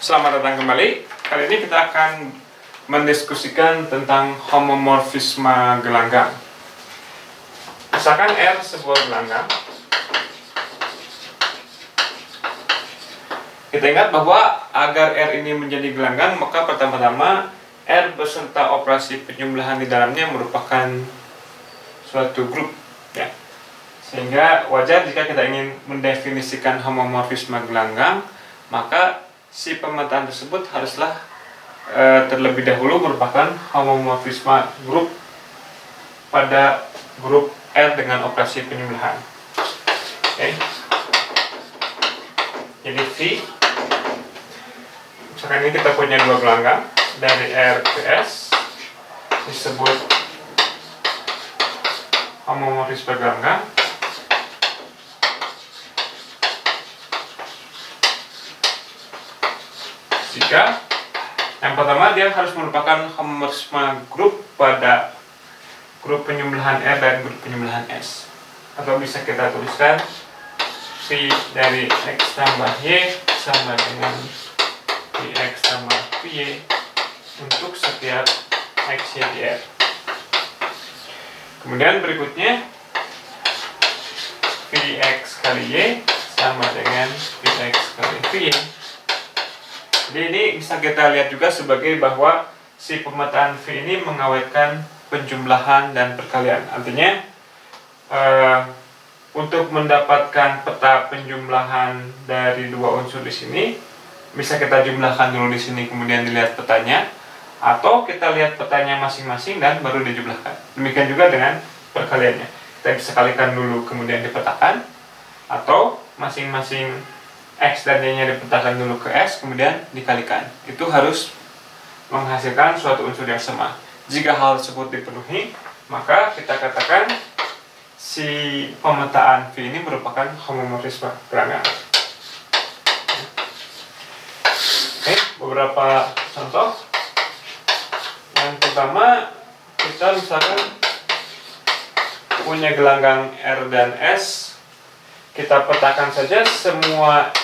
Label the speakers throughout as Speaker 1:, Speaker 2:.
Speaker 1: Selamat datang kembali. Kali ini kita akan mendiskusikan tentang homomorfisme gelanggang. Misalkan R sebuah gelanggang. Kita ingat bahwa agar R ini menjadi gelanggang, maka pertama-tama R beserta operasi penjumlahan di dalamnya merupakan suatu grup, ya. Sehingga wajar jika kita ingin mendefinisikan homomorfisme gelanggang, maka si pemetaan tersebut haruslah terlebih dahulu merupakan homomorfisme grup pada grup R dengan operasi penjumlahan. Oke. Jadi V, misalkan ini kita punya dua gelanggang dari R ke S, disebut homomorfisme gelanggang. Jika yang pertama dia harus merupakan homomorfisme grup pada grup penjumlahan R dan grup penjumlahan S, atau bisa kita tuliskan V dari X tambah Y sama dengan Vx tambah Vy untuk setiap X, Y di R. Kemudian berikutnya Vx kali Y sama dengan Vx kali Vy. Jadi ini bisa kita lihat juga sebagai bahwa si pemetaan V ini mengawetkan penjumlahan dan perkalian. Artinya untuk mendapatkan peta penjumlahan dari dua unsur di sini, bisa kita jumlahkan dulu di sini kemudian dilihat petanya, atau kita lihat petanya masing-masing dan baru dijumlahkan. Demikian juga dengan perkaliannya. Kita bisa kalikan dulu kemudian dipetakan, atau masing-masing X dan Y-nya dipetakan dulu ke S, kemudian dikalikan. Itu harus menghasilkan suatu unsur yang sama. Jika hal tersebut dipenuhi, maka kita katakan si pemetaan V ini merupakan homomorfisme gelanggang. Oke, beberapa contoh. Yang pertama, kita misalkan punya gelanggang R dan S. Kita petakan saja semua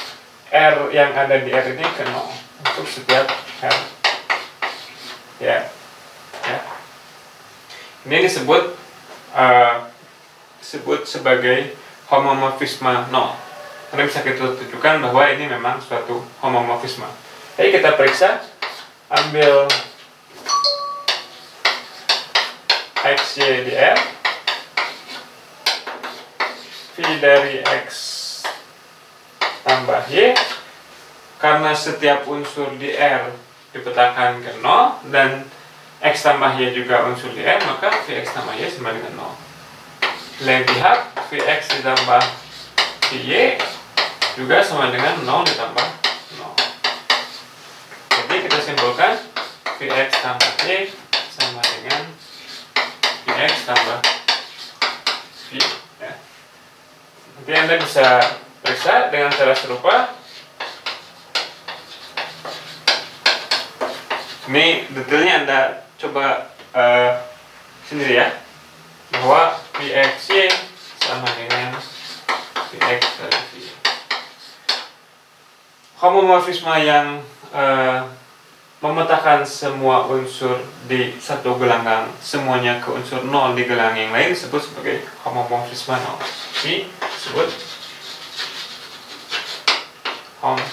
Speaker 1: R yang ada di R ini ke 0 untuk setiap R. Ya. Ini disebut sebagai homomorfisme 0. Karena bisa kita tunjukkan bahwa ini memang suatu homomorfisme. Jadi kita periksa, ambil X, Y di R, V dari X tambah Y, karena setiap unsur di R dipetakan ke 0 dan X tambah Y juga unsur di R, maka Vx tambah Y sama dengan 0. Lain pihak, Vx ditambah Vy juga sama dengan 0 ditambah 0. Jadi kita simpulkan Vx tambah Y sama dengan Vx tambah Vy. Ya. Nanti Anda bisa periksa dengan cara serupa. Ini detailnya Anda coba sendiri ya, bahwa Vxy sama dengan Vx kali Vy. Homomorfisme yang memetakan semua unsur di satu gelanggang semuanya ke unsur 0 di gelanggang yang lain disebut sebagai homomorfisme 0. Ini disebut hom 0.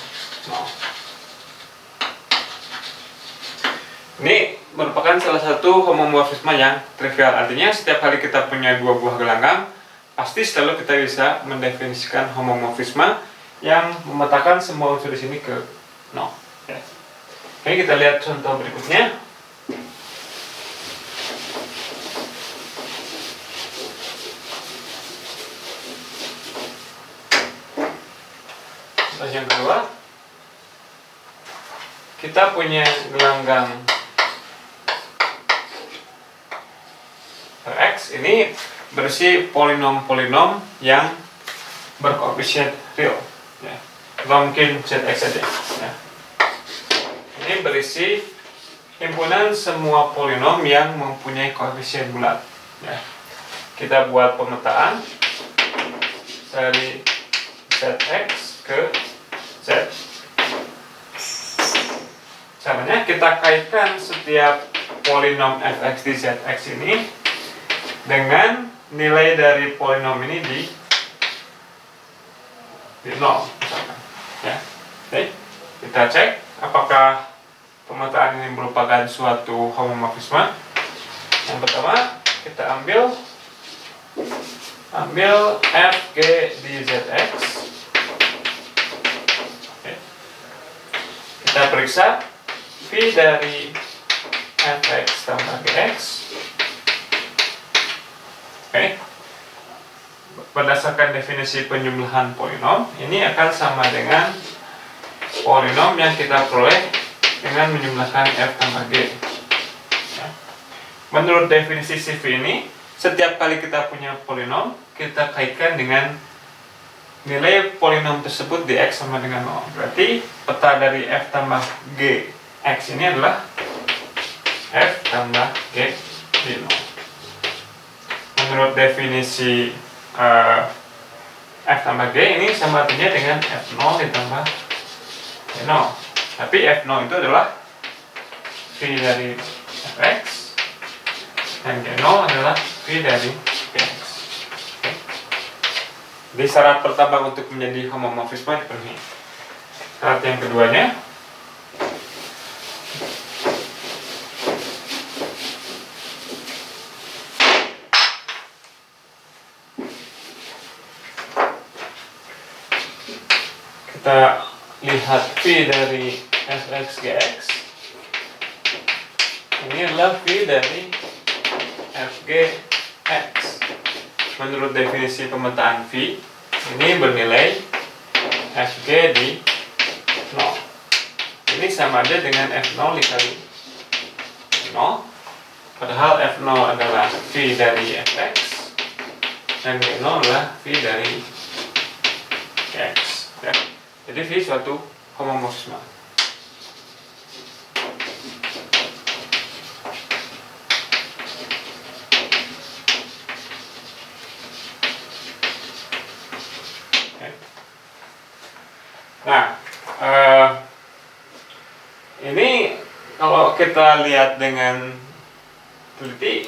Speaker 1: Ini merupakan salah satu homomorfisme yang trivial. Artinya setiap kali kita punya dua buah gelanggang, pasti selalu kita bisa mendefinisikan homomorfisme yang memetakan semua unsur di sini ke 0. Ya. Oke, kita lihat contoh berikutnya. Contoh yang kedua, kita punya gelanggang X ini berisi polinom-polinom yang berkoefisien real, ya. Atau mungkin ZX saja, ya. Ini berisi himpunan semua polinom yang mempunyai koefisien bulat, ya. Kita buat pemetaan dari ZX ke Z. Caranya kita kaitkan setiap polinom fx di zx ini dengan nilai dari polinom ini di 0 misalkan. Ya. Oke. Kita cek apakah pemetaan ini merupakan suatu homomorfisme. Yang pertama, kita ambil fg di zx. Oke. Kita periksa v dari fx tambah gx. Oke. Berdasarkan definisi penjumlahan polinom, ini akan sama dengan polinom yang kita peroleh dengan menjumlahkan f tambah g. Ya. Menurut definisi CV ini, setiap kali kita punya polinom, kita kaitkan dengan nilai polinom tersebut di x sama dengan 0. Berarti peta dari f tambah g x ini adalah f tambah g di 0. Menurut definisi f tambah g ini sama artinya dengan f0 ditambah g0. Tapi f0 itu adalah v dari fx dan g0 adalah v dari gx. Oke. Jadi syarat pertama untuk menjadi homomorfisme dipenuhi. Syarat yang keduanya, kita lihat v dari fx gx ini adalah v dari fg x. Menurut definisi pemetaan v ini bernilai fg di 0. Ini sama aja dengan f0 dikali 0, padahal f0 adalah v dari fx dan g0 adalah v dari gx. Ya. Jadi V suatu homomorfisme. Nah, ini kalau kita lihat dengan teliti,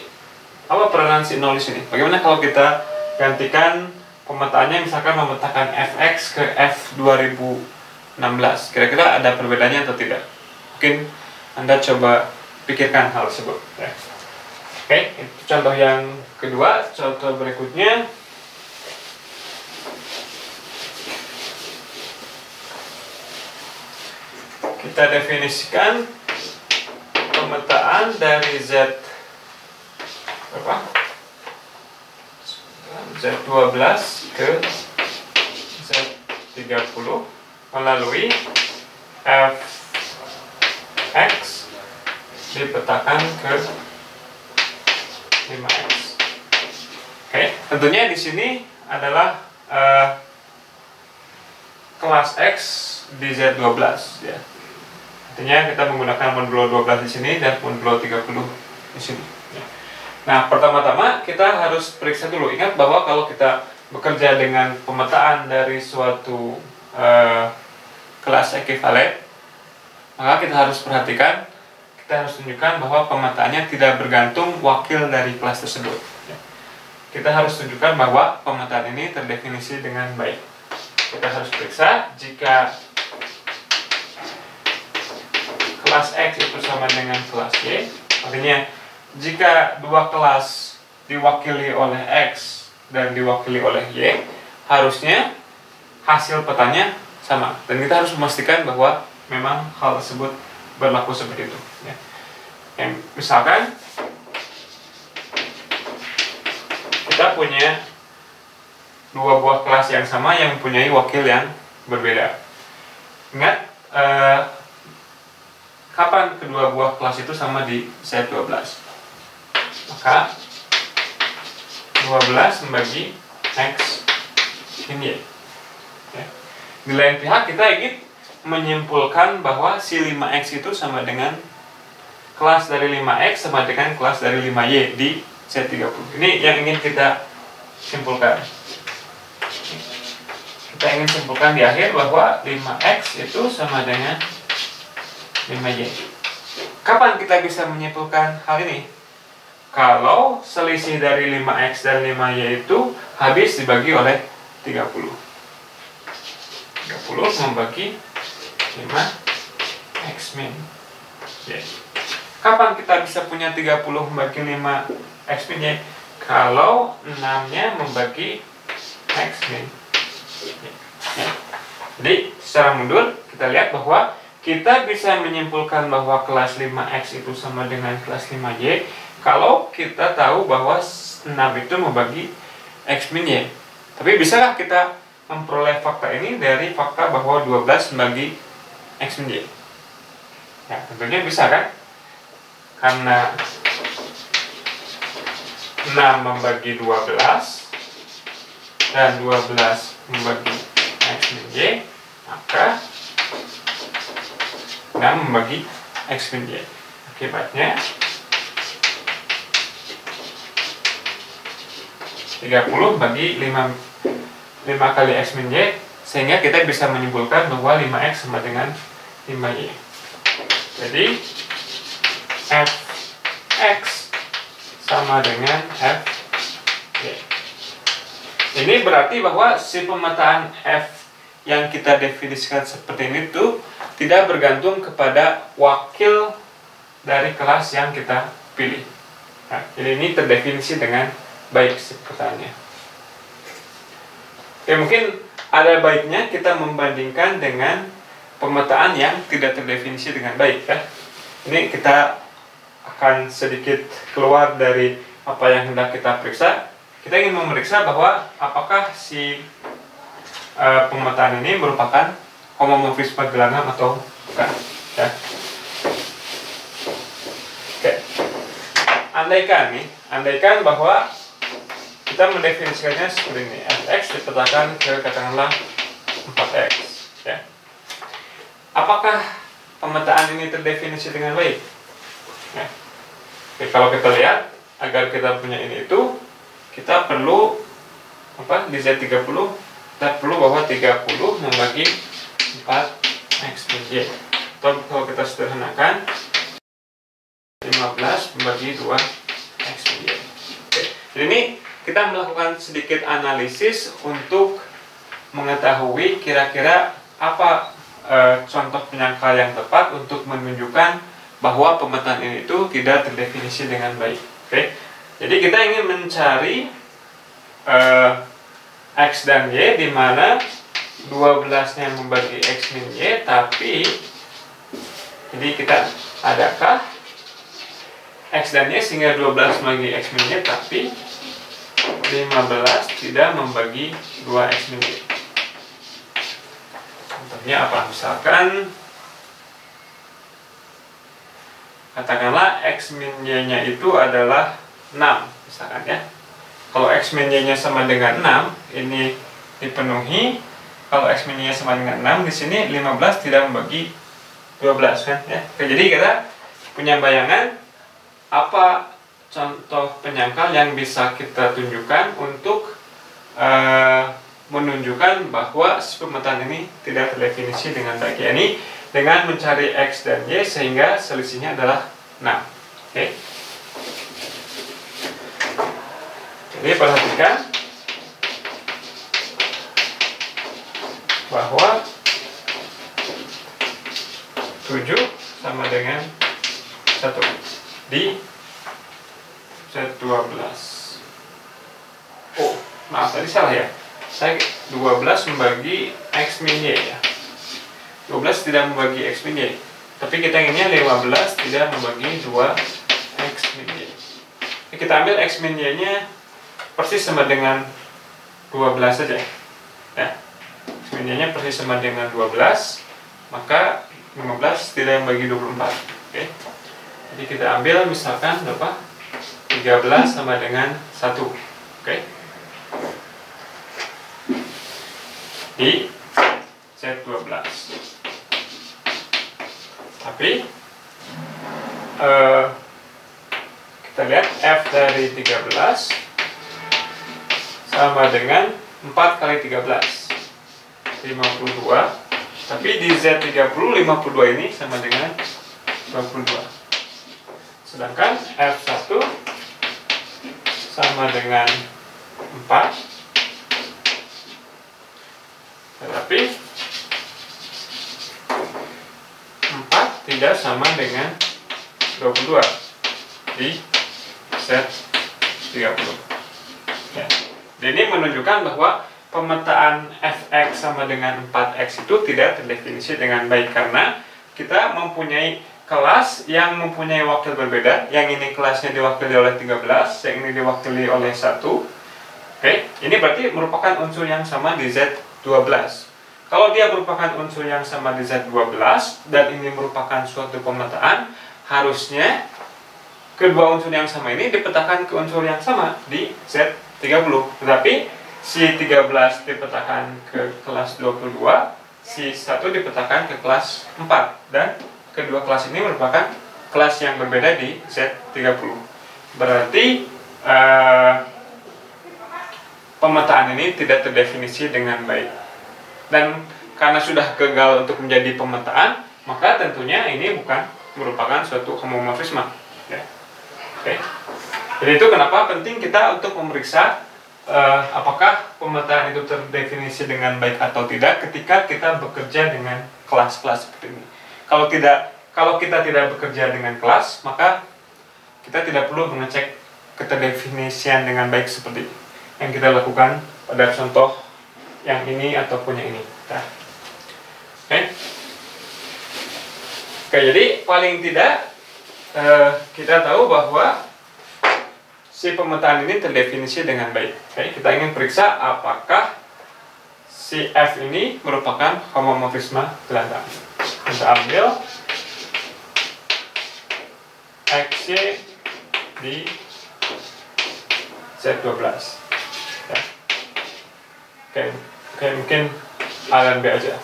Speaker 1: apa peranan si 0 di sini? Bagaimana kalau kita gantikan pemetaannya, misalkan memetakan fx ke f2016, kira-kira ada perbedaannya atau tidak? Mungkin Anda coba pikirkan hal tersebut. Ya. Oke, itu contoh yang kedua. Contoh berikutnya, kita definisikan pemetaan dari z berapa? Z12 ke Z30 melalui fx dipetakan ke 5x. Oke, tentunya di sini adalah kelas x di Z12 ya. Artinya kita menggunakan modulo 12 di sini dan modulo 30 di sini. Ya. Nah, pertama-tama kita harus periksa dulu. Ingat bahwa kalau kita bekerja dengan pemetaan dari suatu kelas ekivalen, maka kita harus perhatikan, kita harus tunjukkan bahwa pemetaannya tidak bergantung wakil dari kelas tersebut. Kita harus tunjukkan bahwa pemetaan ini terdefinisi dengan baik. Kita harus periksa jika kelas X itu sama dengan kelas Y, artinya jika dua kelas diwakili oleh X dan diwakili oleh Y, harusnya hasil petanya sama. Dan kita harus memastikan bahwa memang hal tersebut berlaku seperti itu. Ya. Misalkan kita punya dua buah kelas yang sama yang mempunyai wakil yang berbeda. Ingat, kapan kedua buah kelas itu sama di Z12? Maka 12 membagi X ini Y. Ya. Di lain pihak kita ingin menyimpulkan bahwa si 5X itu sama dengan kelas dari 5X sama dengan kelas dari 5Y di Z30. Ini yang ingin kita simpulkan. Kita ingin simpulkan di akhir bahwa 5X itu sama dengan 5Y. Kapan kita bisa menyimpulkan hal ini? Kalau selisih dari 5x dan 5y itu habis dibagi oleh 30. 30 membagi 5x min y. Kapan kita bisa punya 30 membagi 5x min y? Kalau 6-nya membagi x min y. Jadi secara mundur kita lihat bahwa kita bisa menyimpulkan bahwa kelas 5x itu sama dengan kelas 5y kalau kita tahu bahwa 6 itu membagi x min y. Tapi bisakah kita memperoleh fakta ini dari fakta bahwa 12 membagi x min y? Ya, tentunya bisa kan? Karena 6 membagi 12 dan 12 membagi x min y, maka 6 membagi x min y. Akibatnya 30 bagi 5 kali x min y, sehingga kita bisa menyimpulkan bahwa 5x sama dengan 5y. Jadi fx sama dengan fy. Ini berarti bahwa si pemetaan f yang kita definisikan seperti ini tuh tidak bergantung kepada wakil dari kelas yang kita pilih. Nah, jadi ini terdefinisi dengan baik si pemetaannya. Oke, mungkin ada baiknya kita membandingkan dengan pemetaan yang tidak terdefinisi dengan baik, ya. Ini kita akan sedikit keluar dari apa yang hendak kita periksa. Kita ingin memeriksa bahwa apakah si pemetaan ini merupakan homomorfisme gelangan atau bukan, ya. Oke. Andaikan bahwa kita mendefinisikannya seperti ini, fx dipetakan ke katakanlah 4x, ya. Apakah pemetaan ini terdefinisi dengan baik? Ya. Oke, kalau kita lihat, agar kita punya ini itu, kita perlu apa? Di Z30 kita perlu bahwa 30 membagi 4x min y. Atau kalau kita sederhanakan 15 membagi 2x min y. Oke. Jadi ini kita melakukan sedikit analisis untuk mengetahui kira-kira apa contoh penyangkal yang tepat untuk menunjukkan bahwa pemetaan ini itu tidak terdefinisi dengan baik. Oke. Jadi kita ingin mencari x dan y di mana 12-nya membagi x min y, tapi jadi kita adakah x dan y sehingga 12 membagi x min y, tapi 15 tidak membagi 2x min y. Contohnya apa? Misalkan katakanlah x min y-nya itu adalah 6, misalkan, ya. Kalau x min y-nya sama dengan 6, ini dipenuhi. Kalau x min y sama dengan 6, di sini 15 tidak membagi 12, kan, ya. Oke, jadi kita punya bayangan apa contoh penyangkal yang bisa kita tunjukkan untuk menunjukkan bahwa si pemetaan ini tidak terdefinisi dengan baik, yakni dengan mencari x dan y sehingga selisihnya adalah 6. Oke. Jadi perhatikan bahwa 7 sama dengan 1 di Z12. Oh, maaf, tadi salah, ya. Saya 12 membagi x min y, ya. 12 tidak membagi x min y, tapi kita inginnya 15 tidak membagi 2x min y. Kita ambil x min y nya persis sama dengan 12 saja, ya. X min y nya persis sama dengan 12, maka 15 tidak membagi 24. Oke. Jadi kita ambil misalkan berapa? 13 sama dengan 1. Oke. Di Z12. Tapi kita lihat f dari 13 sama dengan 4 kali 13, 52. Tapi di Z30 52 ini sama dengan 22. Sedangkan F1 sama dengan 4. Tetapi 4 tidak sama dengan 22 di set 30. Ya. Ini menunjukkan bahwa pemetaan fx sama dengan 4x itu tidak terdefinisi dengan baik, karena kita mempunyai kelas yang mempunyai wakil berbeda. Yang ini kelasnya diwakili oleh 13, yang ini diwakili oleh 1. Oke, ini berarti merupakan unsur yang sama di Z12. Kalau dia merupakan unsur yang sama di Z12 dan ini merupakan suatu pemetaan, harusnya kedua unsur yang sama ini dipetakan ke unsur yang sama di Z30. Tetapi si 13 dipetakan ke kelas 22, si 1 dipetakan ke kelas 4, dan kedua kelas ini merupakan kelas yang berbeda di Z30. Berarti pemetaan ini tidak terdefinisi dengan baik. Dan karena sudah gagal untuk menjadi pemetaan, maka tentunya ini bukan merupakan suatu homomorfisme. Ya. Oke. Jadi itu kenapa penting kita untuk memeriksa apakah pemetaan itu terdefinisi dengan baik atau tidak ketika kita bekerja dengan kelas-kelas seperti ini. Kalau kita tidak bekerja dengan kelas, maka kita tidak perlu mengecek keterdefinisian dengan baik seperti yang kita lakukan pada contoh yang ini ataupun yang ini. Nah. Oke, jadi paling tidak kita tahu bahwa si pemetaan ini terdefinisi dengan baik. Oke, kita ingin periksa apakah si F ini merupakan homomorfisme gelandang. Kita ambil XY di Z12. Ya. Oke, mungkin A dan B aja,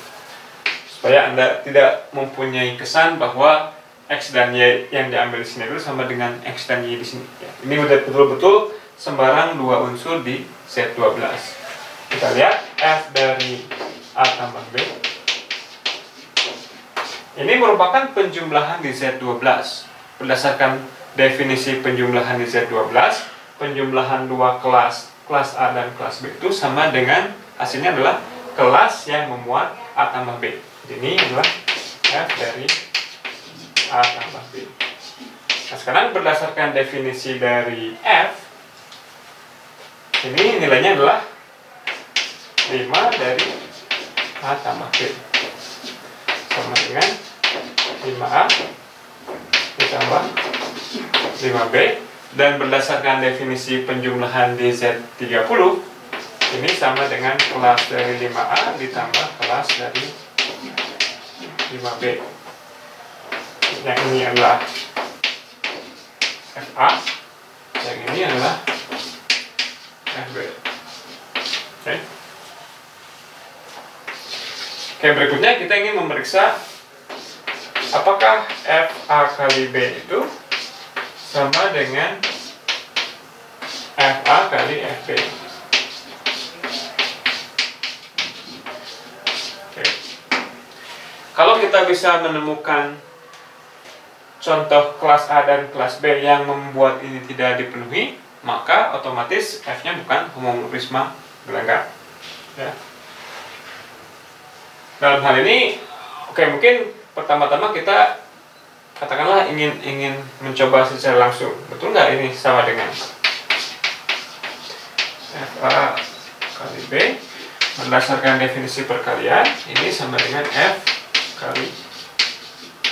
Speaker 1: supaya Anda tidak mempunyai kesan bahwa X dan Y yang diambil di sini itu sama dengan X dan Y di sini. Ya, ini udah betul-betul sembarang dua unsur di Z12. Kita lihat F dari A tambah B. Ini merupakan penjumlahan di Z12. Berdasarkan definisi penjumlahan di Z12, penjumlahan dua kelas A dan kelas B itu sama dengan, hasilnya adalah kelas yang memuat A tambah B. Jadi ini adalah F dari A tambah B. Nah, sekarang berdasarkan definisi dari F, ini nilainya adalah 5 dari A tambah B, sama dengan 5A ditambah 5B. Dan berdasarkan definisi penjumlahan di Z30, ini sama dengan kelas dari 5A ditambah kelas dari 5B. Yang ini adalah FA, yang ini adalah FB. Oke, berikutnya kita ingin memeriksa apakah FA kali B itu sama dengan FA kali FB. Oke. Kalau kita bisa menemukan contoh kelas A dan kelas B yang membuat ini tidak dipenuhi, maka otomatis F-nya bukan homomorfisme gelandang. Ya. Dalam hal ini, mungkin pertama-tama kita katakanlah ingin mencoba secara langsung, betul nggak ini sama dengan FA kali B berdasarkan definisi perkalian, ini sama dengan F kali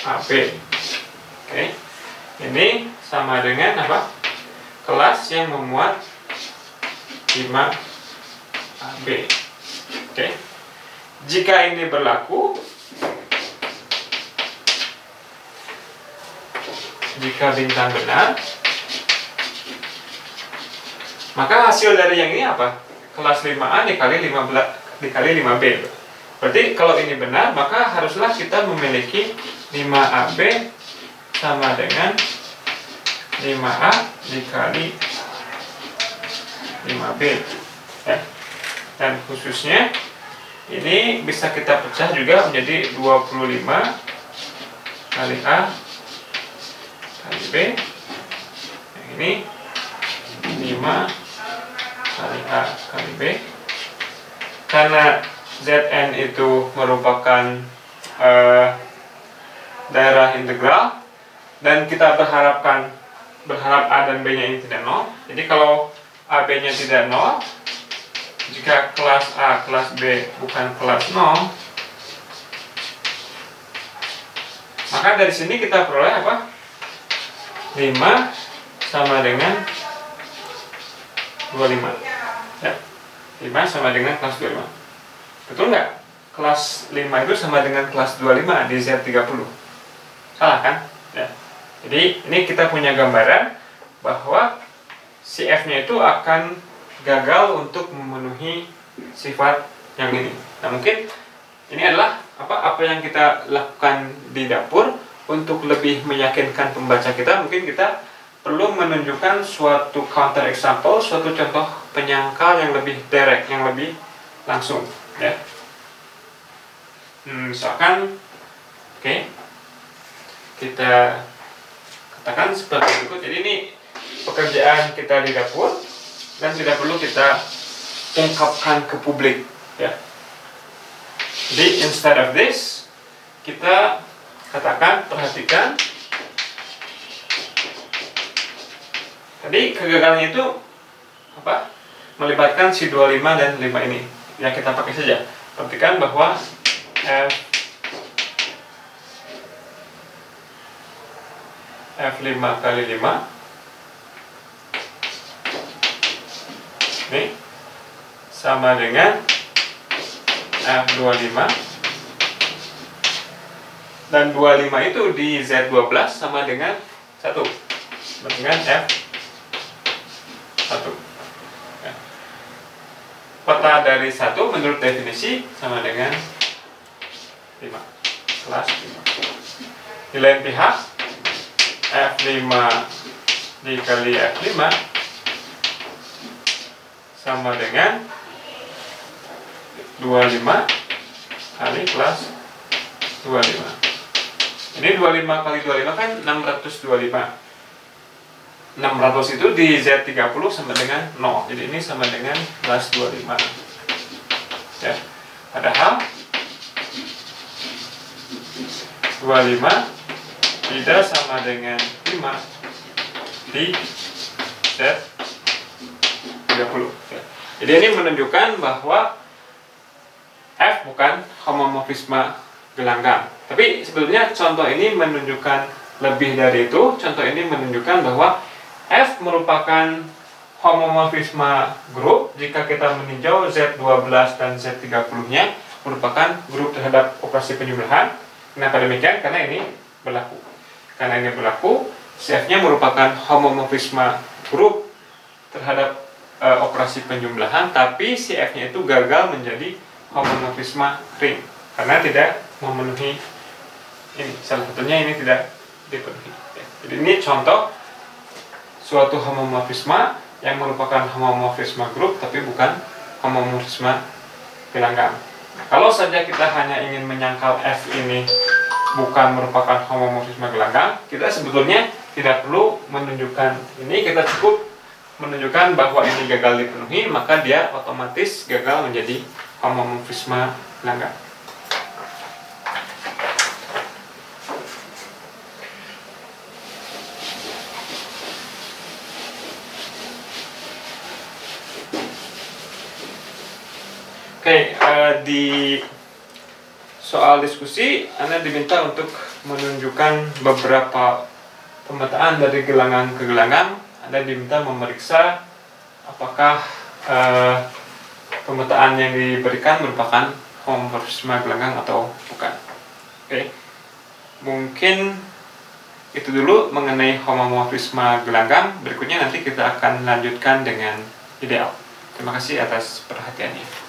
Speaker 1: AB. Oke, ini sama dengan apa? Kelas yang memuat 5AB. Oke, jika ini berlaku, jika bintang benar, maka hasil dari yang ini apa? Kelas 5A dikali 5B. Berarti kalau ini benar, maka haruslah kita memiliki 5AB sama dengan 5A dikali 5B. Ya. Dan khususnya ini bisa kita pecah juga menjadi 25 kali A kali B ini 5 kali A kali B. Karena Zn itu merupakan daerah integral dan kita berharap A dan B nya ini tidak 0. Jadi kalau AB nya tidak 0, jika kelas A, kelas B bukan kelas 0, maka dari sini kita peroleh apa? 5 sama dengan 25. Ya. 5 sama dengan kelas 25. Betul nggak? Kelas 5 itu sama dengan kelas 25 di Z30. Salah kan? Ya. Jadi ini kita punya gambaran bahwa si F-nya itu akan gagal untuk memenuhi sifat yang ini. Nah, mungkin ini adalah apa yang kita lakukan di dapur untuk lebih meyakinkan pembaca kita. Mungkin kita perlu menunjukkan suatu counter example, suatu contoh penyangkal yang lebih direct, yang lebih langsung, ya. Misalkan, oke, kita katakan seperti berikut. Jadi ini pekerjaan kita di dapur dan tidak perlu kita ungkapkan ke publik, ya. Jadi instead of this, kita katakan, perhatikan. Tadi kegagalannya itu apa? Melibatkan si 25 dan 5 ini. Ya, kita pakai saja. Perhatikan bahwa F5 kali 5 ini sama dengan F25, dan 25 itu di Z12 sama dengan 1, dengan F1. Ya. Peta dari 1 menurut definisi sama dengan 5, kelas 5. Di lain pihak, F5 dikali F5 sama dengan 25 kali kelas 25. Ini 25 kali 25 kan 625. 600 itu di Z30 sama dengan 0. Jadi ini sama dengan kelas 25. Ya. Padahal 25 tidak sama dengan 5 di Z30. Ya. Jadi ini menunjukkan bahwa F bukan homomorfisme gelanggang. Tapi sebetulnya contoh ini menunjukkan lebih dari itu. Contoh ini menunjukkan bahwa F merupakan homomorfisme grup jika kita meninjau Z12 dan Z30-nya merupakan grup terhadap operasi penjumlahan. Kenapa demikian? Karena ini berlaku. Karena ini berlaku, si F-nya merupakan homomorfisme grup terhadap operasi penjumlahan, tapi si F-nya itu gagal menjadi homomorfisme ring karena tidak memenuhi ini, salah satunya ini tidak dipenuhi. Jadi ini contoh suatu homomorfisme yang merupakan homomorfisme grup tapi bukan homomorfisme gelanggang. Kalau saja kita hanya ingin menyangkal F ini bukan merupakan homomorfisme gelanggang, kita sebetulnya tidak perlu menunjukkan ini, kita cukup menunjukkan bahwa ini gagal dipenuhi, maka dia otomatis gagal menjadi homomorfisme gelanggang. Oke, di soal diskusi Anda diminta untuk menunjukkan beberapa pemetaan dari gelangan ke gelangan. Anda diminta memeriksa apakah pemetaan yang diberikan merupakan homomorfisme gelanggang atau bukan. Oke, mungkin itu dulu mengenai homomorfisme gelanggang. Berikutnya nanti kita akan lanjutkan dengan ideal. Terima kasih atas perhatiannya.